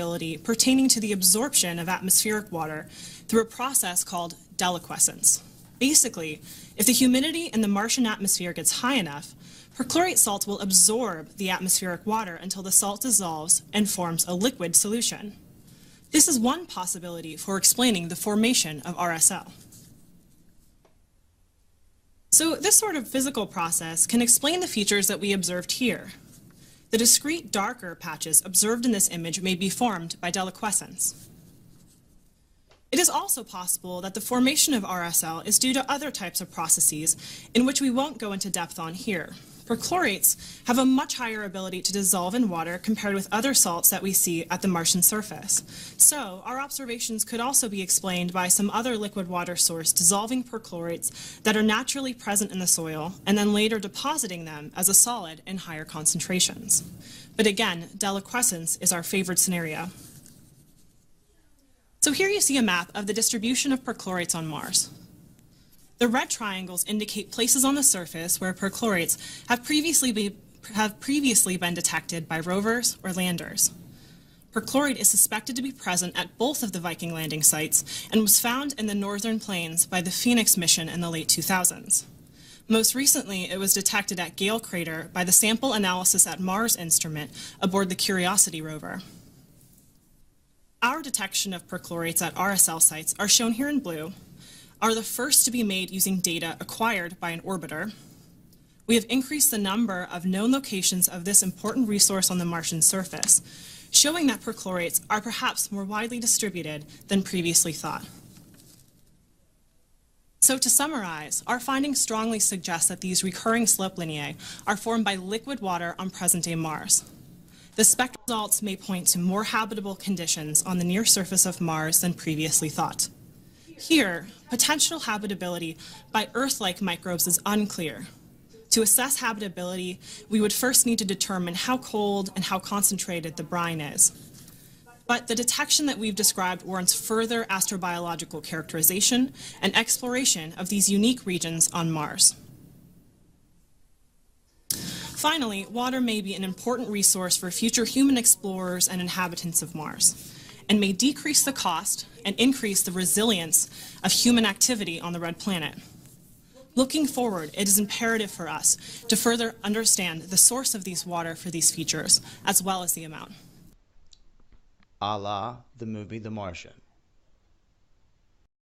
possibility pertaining to the absorption of atmospheric water through a process called deliquescence. Basically, if the humidity in the Martian atmosphere gets high enough, perchlorate salts will absorb the atmospheric water until the salt dissolves and forms a liquid solution. This is one possibility for explaining the formation of RSL. So this sort of physical process can explain the features that we observed here. The discrete darker patches observed in this image may be formed by deliquescence. It is also possible that the formation of RSL is due to other types of processes in which we won't go into depth on here. Perchlorates have a much higher ability to dissolve in water compared with other salts that we see at the Martian surface. So our observations could also be explained by some other liquid water source dissolving perchlorates that are naturally present in the soil and then later depositing them as a solid in higher concentrations. But again, deliquescence is our favored scenario. So here you see a map of the distribution of perchlorates on Mars. The red triangles indicate places on the surface where perchlorates have previously been detected by rovers or landers. Perchlorate is suspected to be present at both of the Viking landing sites and was found in the northern plains by the Phoenix mission in the late 2000s. Most recently, it was detected at Gale Crater by the Sample Analysis at Mars instrument aboard the Curiosity rover. Our detection of perchlorates at RSL sites are shown here in blue, are the first to be made using data acquired by an orbiter. We have increased the number of known locations of this important resource on the Martian surface, showing that perchlorates are perhaps more widely distributed than previously thought. So to summarize, our findings strongly suggest that these recurring slope lineae are formed by liquid water on present-day Mars. The spectral results may point to more habitable conditions on the near surface of Mars than previously thought. Here, potential habitability by Earth-like microbes is unclear. To assess habitability, we would first need to determine how cold and how concentrated the brine is. But the detection that we've described warrants further astrobiological characterization and exploration of these unique regions on Mars. Finally, water may be an important resource for future human explorers and inhabitants of Mars, and may decrease the cost and increase the resilience of human activity on the red planet. Looking forward, it is imperative for us to further understand the source of these water for these features, as well as the amount. A la the movie The Martian.